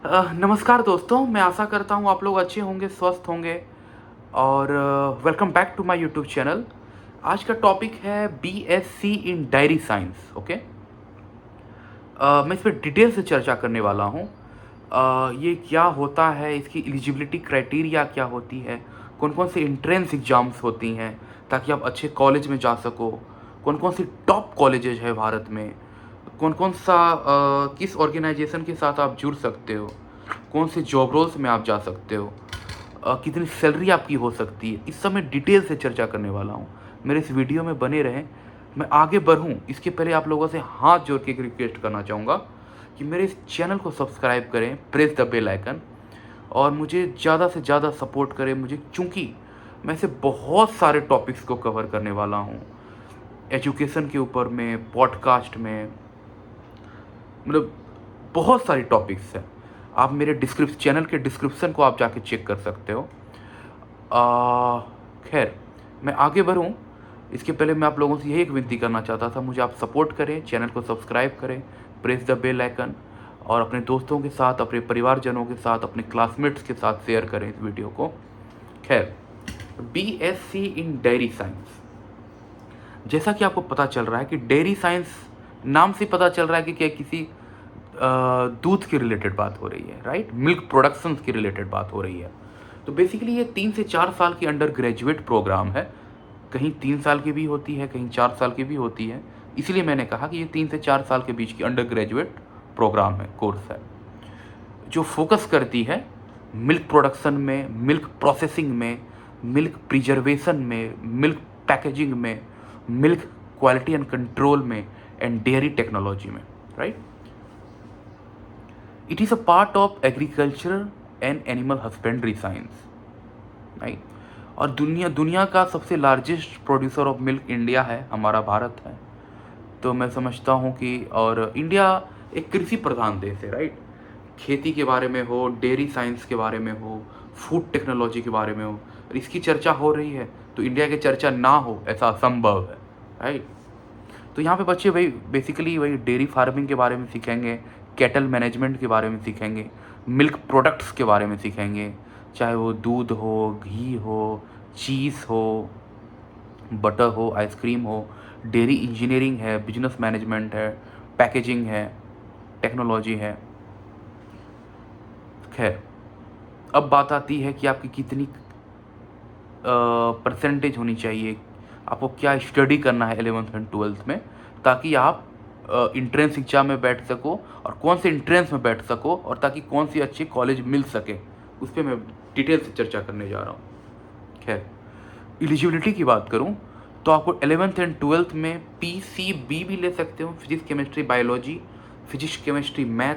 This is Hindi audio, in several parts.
नमस्कार दोस्तों, मैं आशा करता हूँ आप लोग अच्छे होंगे, स्वस्थ होंगे और welcome back to my YouTube channel. आज का टॉपिक है BSc in dairy science. Okay, मैं इस पर डिटेल से चर्चा करने वाला हूँ। ये क्या होता है, इसकी एलिजिबिलिटी क्राइटेरिया क्या होती है, कौन कौन से एंट्रेंस एग्ज़ाम्स होती हैं ताकि आप अच्छे कॉलेज में जा सको, कौन कौन सी टॉप कॉलेजेज है भारत में, कौन कौन सा किस ऑर्गेनाइजेशन के साथ आप जुड़ सकते हो, कौन से जॉब रोल्स में आप जा सकते हो, कितनी सैलरी आपकी हो सकती है, इस सब मैं डिटेल से चर्चा करने वाला हूँ। मेरे इस वीडियो में बने रहें। मैं आगे बढ़ूँ इसके पहले आप लोगों से हाथ जोड़ के एक रिक्वेस्ट करना चाहूँगा कि मेरे इस चैनल को सब्सक्राइब करें, प्रेस द बेल आइकन, और मुझे ज़्यादा से ज़्यादा सपोर्ट करें मुझे, क्योंकि मैं ऐसे बहुत सारे टॉपिक्स को कवर करने वाला हूँ एजुकेशन के ऊपर में, पॉडकास्ट में, मतलब बहुत सारी टॉपिक्स हैं। आप मेरे चैनल के डिस्क्रिप्शन को आप जाके चेक कर सकते हो। खैर, मैं आगे बढ़ूं इसके पहले मैं आप लोगों से यही एक विनती करना चाहता था, मुझे आप सपोर्ट करें, चैनल को सब्सक्राइब करें, प्रेस द बेल आइकन, और अपने दोस्तों के साथ, अपने परिवारजनों के साथ, अपने क्लासमेट्स के साथ शेयर करें इस वीडियो को। खैर, बीएससी इन डेयरी साइंस, जैसा कि आपको पता चल रहा है कि डेयरी साइंस नाम से पता चल रहा है कि क्या किसी दूध की रिलेटेड बात हो रही है, राइट, मिल्क प्रोडक्शन की रिलेटेड बात हो रही है। तो बेसिकली ये 3 से 4 साल की अंडर ग्रेजुएट प्रोग्राम है। कहीं 3 साल की भी होती है, कहीं 4 साल की भी होती है, इसलिए मैंने कहा कि ये 3 से 4 साल के बीच की अंडर ग्रेजुएट प्रोग्राम है, कोर्स है, जो फोकस करती है मिल्क प्रोडक्शन में, मिल्क प्रोसेसिंग में, मिल्क प्रिजर्वेशन में, मिल्क पैकेजिंग में, मिल्क क्वालिटी एंड कंट्रोल में, एंड डेयरी टेक्नोलॉजी में, right. It is a part of agriculture and animal husbandry science, right. और दुनिया का सबसे largest producer of milk India है, हमारा भारत है। तो मैं समझता हूँ कि, और इंडिया एक कृषि प्रधान देश है, राइट। खेती के बारे में हो, डेयरी साइंस के बारे में हो, फूड टेक्नोलॉजी के बारे में हो, और इसकी चर्चा हो रही है तो इंडिया की चर्चा ना हो ऐसा असंभव है, राइट। तो यहाँ पे बच्चे वही बेसिकली वही डेयरी फार्मिंग के बारे में सीखेंगे, कैटल मैनेजमेंट के बारे में सीखेंगे, मिल्क प्रोडक्ट्स के बारे में सीखेंगे, चाहे वो दूध हो, घी हो, चीज़ हो, बटर हो, आइसक्रीम हो, डेयरी इंजीनियरिंग है, बिजनेस मैनेजमेंट है, पैकेजिंग है, टेक्नोलॉजी है। खैर, अब बात आती है कि आपकी कितनी परसेंटेज होनी चाहिए, आपको क्या स्टडी करना है 11th एंड 12th में, ताकि आप इंट्रेंस एग्जाम में बैठ सको, और कौन से इंट्रेंस में बैठ सको, और ताकि कौन सी अच्छी कॉलेज मिल सके, उस पर मैं डिटेल से चर्चा करने जा रहा हूँ। खैर, एलिजिबिलिटी की बात करूँ तो आपको 11th एंड 12th में PCB भी ले सकते हो, physics chemistry biology, physics chemistry math,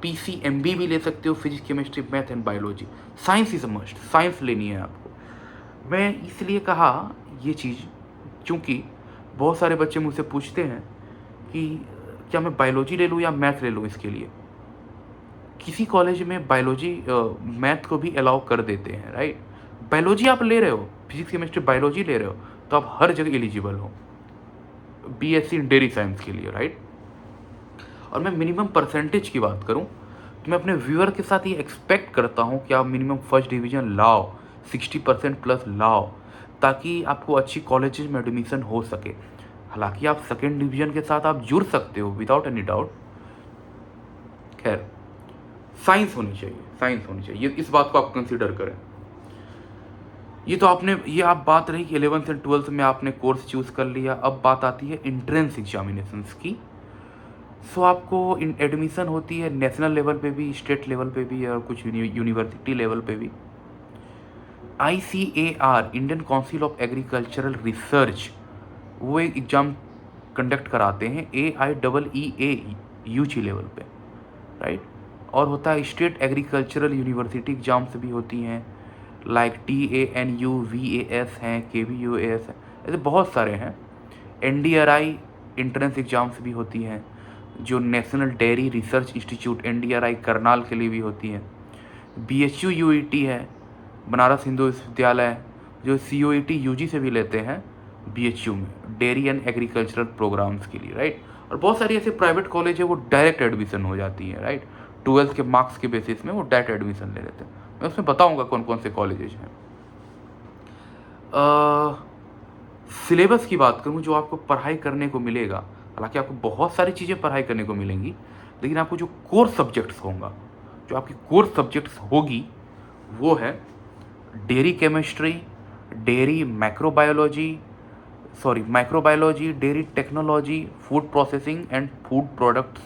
PCMB भी ले सकते हो, physics chemistry math and biology. Science is a must, science लेनी है आपको। मैं इसलिए कहा ये चीज़ क्योंकि बहुत सारे बच्चे मुझसे पूछते हैं कि क्या मैं बायोलॉजी ले लूँ या मैथ ले लूँ। इसके लिए किसी कॉलेज में बायोलॉजी मैथ को भी अलाउ कर देते हैं, राइट। बायोलॉजी आप ले रहे हो, फिजिक्स केमिस्ट्री बायोलॉजी ले रहे हो, तो आप हर जगह एलिजिबल हो बीएससी इन डेयरी साइंस के लिए, राइट। और मैं मिनिमम परसेंटेज की बात करूं तो मैं अपने व्यूअर के साथ ये एक्सपेक्ट करता हूं कि आप मिनिमम फर्स्ट डिवीज़न लाओ, 60% प्लस लाओ, ताकि आपको अच्छी कॉलेजेस में एडमिशन हो सके। हालांकि आप सेकेंड डिवीज़न के साथ आप जुड़ सकते हो विदाउट एनी डाउट। खैर, साइंस होनी चाहिए, साइंस होनी चाहिए, इस बात को आप कंसिडर करें। ये आप बात रही कि 11th एंड 12th में आपने कोर्स चूज़ कर लिया। अब बात आती है इंट्रेंस एग्जामिनेशंस की। सो आपको एडमिशन होती है नेशनल लेवल पे भी, स्टेट लेवल पे भी, और कुछ यूनिवर्सिटी लेवल पे भी। ICAR, Indian council of agricultural research, वो एक एग्ज़ाम कंडक्ट कराते हैं AIEEA लेवल पे, राइट। और होता है स्टेट एग्रीकल्चरल यूनिवर्सिटी एग्ज़ाम्स भी होती हैं, लाइक TANUVAS हैं, KVUAS हैं, ऐसे बहुत सारे हैं। NDRI इंट्रेंस एग्ज़ाम्स भी होती हैं, जो national dairy research institute NDRI Karnal के लिए भी होती है। BHU UET है, बनारस हिंदू विश्वविद्यालय, जो COET UG से भी लेते हैं BHU में, डेयरी एंड एग्रीकल्चरल प्रोग्राम्स के लिए, राइट। और बहुत सारी ऐसे प्राइवेट कॉलेज है वो डायरेक्ट एडमिशन हो जाती है, राइट। ट्वेल्थ के मार्क्स के बेसिस में वो डायरेक्ट एडमिशन ले लेते हैं। मैं उसमें बताऊंगा कौन कौन से कॉलेजेस हैं। सिलेबस की बात करूँ, जो आपको पढ़ाई करने को मिलेगा, हालांकि आपको बहुत सारी चीज़ें पढ़ाई करने को मिलेंगी, लेकिन आपको जो कोर सब्जेक्ट्स होगा, जो आपकी कोर सब्जेक्ट्स होगी, वो है dairy chemistry, dairy microbiology, dairy technology, food processing and food products,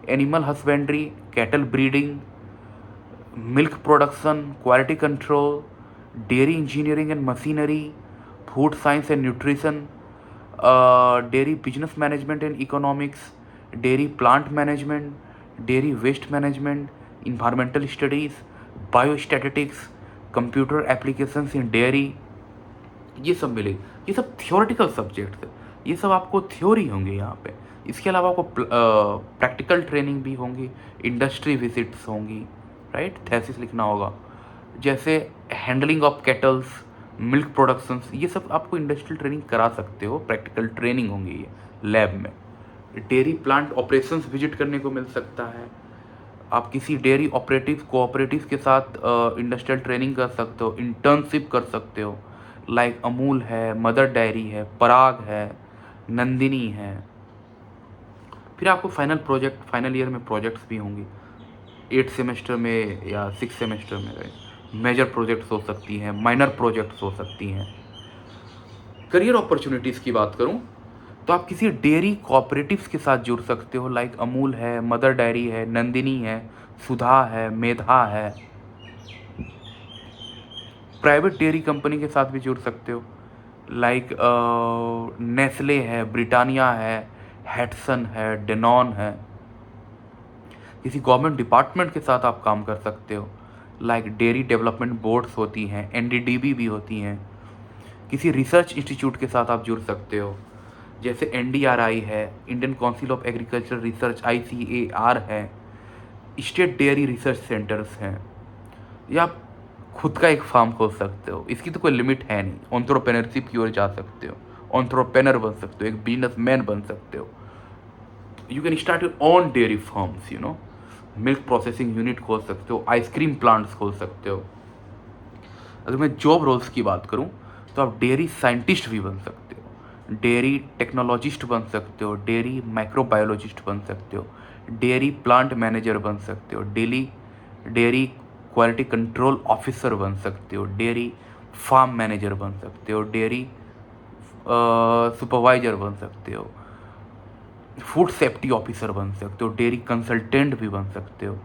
animal husbandry, cattle breeding, milk production, quality control, dairy engineering and machinery, food science and nutrition, dairy business management and economics, dairy plant management, dairy waste management, environmental studies, biostatistics, computer applications in dairy, ये सब मिलेगी। ये सब थियोरेटिकल सब्जेक्ट्स है, ये सब आपको थ्योरी होंगे यहाँ पे। इसके अलावा आपको प्रैक्टिकल ट्रेनिंग भी होंगी, इंडस्ट्री विजिट्स होंगी, राइट, थेसिस लिखना होगा, जैसे handling of kettles, milk productions, ये सब आपको इंडस्ट्रियल ट्रेनिंग करा सकते हो, प्रैक्टिकल ट्रेनिंग होंगी ये लैब में। डेयरी प्लांट ऑपरेशंस विजिट करने को मिल सकता है, आप किसी डेयरी ऑपरेटिव कोऑपरेटिव के साथ इंडस्ट्रियल ट्रेनिंग कर सकते हो, इंटर्नशिप कर सकते हो, लाइक अमूल है, मदर डायरी है, पराग है, नंदिनी है। फिर आपको फाइनल ईयर में प्रोजेक्ट्स भी होंगे, 8 सेमेस्टर में या 6 सेमेस्टर में, राइट। मेजर प्रोजेक्ट्स हो सकती हैं, माइनर प्रोजेक्ट्स हो सकती हैं। करियर अपॉर्चुनिटीज़ की बात करूं तो आप किसी डेयरी कोऑपरेटिव्स के साथ जुड़ सकते हो, लाइक अमूल है, मदर डायरी है, नंदिनी है, सुधा है, मेधा है। प्राइवेट डेयरी कंपनी के साथ भी जुड़ सकते हो, लाइक नेस्ले है, ब्रिटानिया है, हैटसन है, डेनॉन है। किसी गवर्नमेंट डिपार्टमेंट के साथ आप काम कर सकते हो, लाइक डेयरी डेवलपमेंट बोर्ड्स होती हैं, एनडीडीबी भी होती हैं। किसी रिसर्च इंस्टीट्यूट के साथ आप जुड़ सकते हो, जैसे एनडीआरआई है, Indian council of agriculture research, ICAR है, स्टेट डेयरी रिसर्च सेंटर्स हैं, या आप खुद का एक फार्म खोल सकते हो। इसकी तो कोई लिमिट है नहीं, एंटरप्रेन्योरशिप की ओर जा सकते हो, एंटरप्रेन्योर बन सकते हो, एक बिजनेसमैन बन सकते हो। You can start your own dairy farms, you know, milk processing unit खोल सकते हो, आइसक्रीम प्लांट्स खोल सकते हो। अगर मैं जॉब रोल्स की बात करूं तो आप डेयरी साइंटिस्ट भी बन सकते हो, डेयरी टेक्नोलॉजिस्ट बन सकते हो, डेयरी माइक्रोबायोलॉजिस्ट बन सकते हो, डेयरी प्लांट मैनेजर बन सकते हो, डेयरी क्वालिटी कंट्रोल ऑफिसर बन सकते हो, डेयरी फार्म मैनेजर बन सकते हो, डेयरी सुपरवाइजर बन सकते हो, फूड सेफ्टी ऑफिसर बन सकते हो, डेयरी कंसल्टेंट भी बन सकते हो।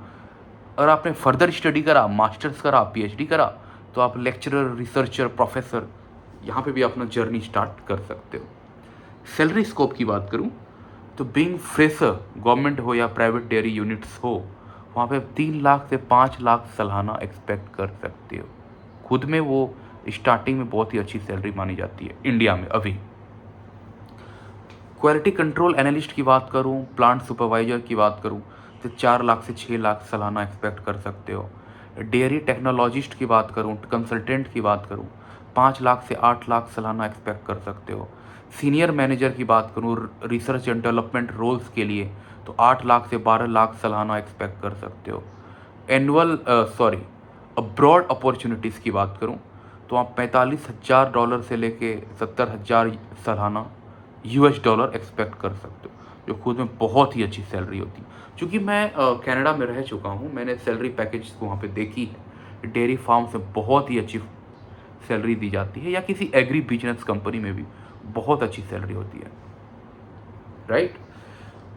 अगर आपने फर्दर स्टडी करा, मास्टर्स करा, पीएचडी करा, तो आप लेक्चरर, रिसर्चर, प्रोफेसर, यहाँ पे भी अपना जर्नी स्टार्ट कर सकते हो। सैलरी स्कोप की बात करूँ तो बीइंग फ्रेशर, गवर्नमेंट हो या प्राइवेट डेयरी यूनिट्स हो, वहाँ पे 3 लाख से 5 लाख सालाना एक्सपेक्ट कर सकते हो। खुद में वो स्टार्टिंग में बहुत ही अच्छी सैलरी मानी जाती है इंडिया में अभी। क्वालिटी कंट्रोल एनालिस्ट की बात करूं, प्लांट सुपरवाइजर की बात करूं, तो 4 लाख से 6 लाख सालाना एक्सपेक्ट कर सकते हो। डेयरी टेक्नोलॉजिस्ट की बात करूं, कंसल्टेंट की बात करूं, 5 लाख से 8 लाख सालाना एक्सपेक्ट कर सकते हो। सीनियर मैनेजर की बात करूं, रिसर्च एंड डेवलपमेंट रोल्स के लिए, तो 8 लाख से 12 लाख सालाना एक्सपेक्ट कर सकते हो। अब्रॉड अपॉर्चुनिटीज़ की बात करूं तो आप $45,000 से लेके 70,000 सालाना यूएस डॉलर एक्सपेक्ट कर सकते हो, जो खुद में बहुत ही अच्छी सैलरी होती है। क्योंकि मैं कनाडा में रह चुका हूँ, मैंने सैलरी पैकेज को वहाँ पे देखी है। डेयरी फार्म से बहुत ही अच्छी सैलरी दी जाती है, या किसी एग्री बिजनेस कंपनी में भी बहुत अच्छी सैलरी होती है, राइट।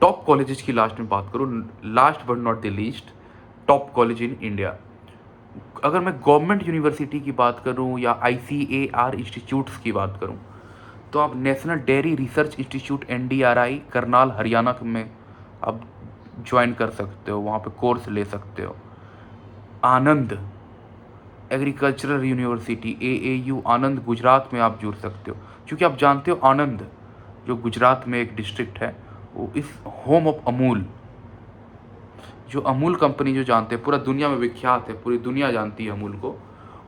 टॉप कॉलेजेस की लास्ट में बात करूँ, last but not the least, top college in India. अगर मैं गवर्नमेंट यूनिवर्सिटी की बात करूँ या आईसीएआर इंस्टीट्यूट्स की बात करूँ, तो आप national dairy research institute NDRI Karnal Haryana में आप ज्वाइन कर सकते हो, वहाँ पे कोर्स ले सकते हो। आनंद एग्रीकल्चरल यूनिवर्सिटी एएयू आनंद गुजरात में आप जुड़ सकते हो, क्योंकि आप जानते हो आनंद जो गुजरात में एक डिस्ट्रिक्ट है, वो इस होम ऑफ अमूल, जो अमूल कंपनी जो जानते हैं, पूरा दुनिया में विख्यात है, पूरी दुनिया जानती है अमूल को,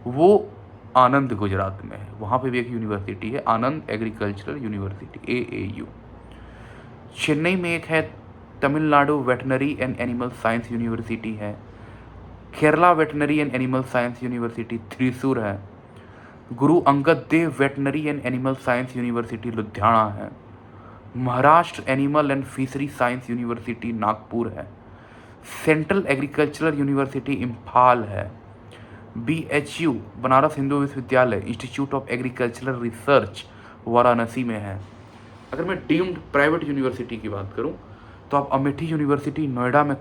वो आनंद गुजरात में है। वहाँ पे भी एक यूनिवर्सिटी है, Anand agricultural university AAU. Chennai में एक है Tamil Nadu veterinary and animal science university है। Kerala veterinary and animal science university Thrissur है। Guru Angad Dev veterinary and animal science university Ludhiana है। Maharashtra animal and fishery science university Nagpur है। सेंट्रल एग्रीकल्चरल यूनिवर्सिटी इम्फाल है। BHU बनारस हिंदू विश्वविद्यालय institute of agricultural research Varanasi में है। अगर मैं डीम्ड प्राइवेट यूनिवर्सिटी की बात करूं तो आप अमेठी यूनिवर्सिटी नोएडा में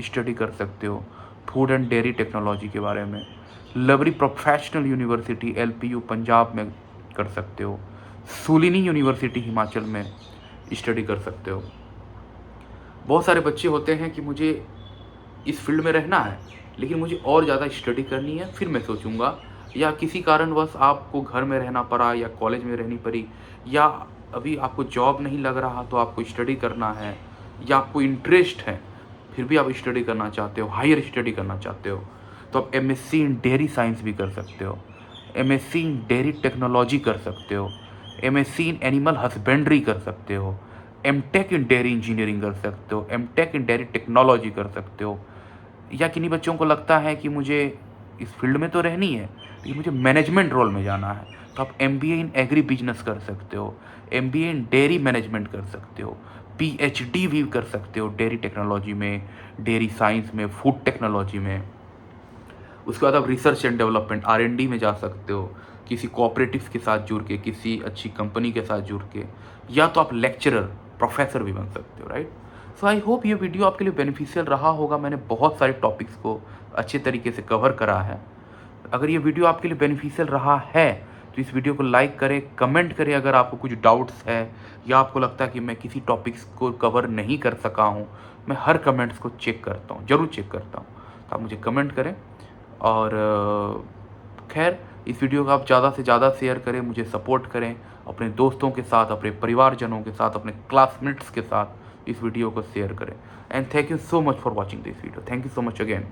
स्टडी कर सकते हो फूड एंड डेयरी टेक्नोलॉजी के बारे में। लवरी प्रोफेशनल यूनिवर्सिटी LPU पंजाब में कर सकते हो। सुलिनी यूनिवर्सिटी हिमाचल में स्टडी कर सकते हो। बहुत सारे बच्चे होते हैं कि मुझे इस फील्ड में रहना है लेकिन मुझे और ज़्यादा स्टडी करनी है, फिर मैं सोचूंगा, या किसी कारणवश आपको घर में रहना पड़ा या कॉलेज में रहनी पड़ी, या अभी आपको जॉब नहीं लग रहा तो आपको स्टडी करना है, या आपको इंटरेस्ट है फिर भी आप स्टडी करना चाहते हो, हायर स्टडी करना चाहते हो, तो आप MSc इन डेयरी साइंस भी कर सकते हो, MSc इन डेयरी टेक्नोलॉजी कर सकते हो, MSc इन एनिमल हस्बेंड्री कर सकते हो, MTech इन डेयरी इंजीनियरिंग कर सकते हो, MTech इन डेयरी टेक्नोलॉजी कर सकते हो। या किन्हीं बच्चों को लगता है कि मुझे इस फील्ड में तो रहनी है लेकिन मुझे मैनेजमेंट रोल में जाना है, तो आप MBA इन एग्री बिजनेस कर सकते हो, MBA इन डेयरी मैनेजमेंट कर सकते हो, PhD भी कर सकते हो डेयरी टेक्नोलॉजी में, डेयरी साइंस में, फूड टेक्नोलॉजी में। उसके बाद आप रिसर्च एंड डेवलपमेंट R&D में जा सकते हो, किसी कोऑपरेटिव्स के साथ जुड़ के, किसी अच्छी कंपनी के साथ जुड़ के, या तो आप लेक्चरर प्रोफेसर भी बन सकते हो, राइट। सो आई होप ये वीडियो आपके लिए बेनिफिशियल रहा होगा। मैंने बहुत सारे टॉपिक्स को अच्छे तरीके से कवर करा है। अगर ये वीडियो आपके लिए बेनिफिशियल रहा है तो इस वीडियो को लाइक करें, कमेंट करें अगर आपको कुछ डाउट्स है या आपको लगता है कि मैं किसी टॉपिक्स को कवर नहीं कर सका हूँ। मैं हर कमेंट्स को चेक करता हूँ, ज़रूर चेक करता हूँ, तो आप मुझे कमेंट करें। और खैर, इस वीडियो को आप ज़्यादा से ज़्यादा शेयर करें, मुझे सपोर्ट करें, अपने दोस्तों के साथ, अपने परिवारजनों के साथ, अपने क्लासमेट्स के साथ इस वीडियो को शेयर करें। And thank you so much for watching this video. Thank you so much again.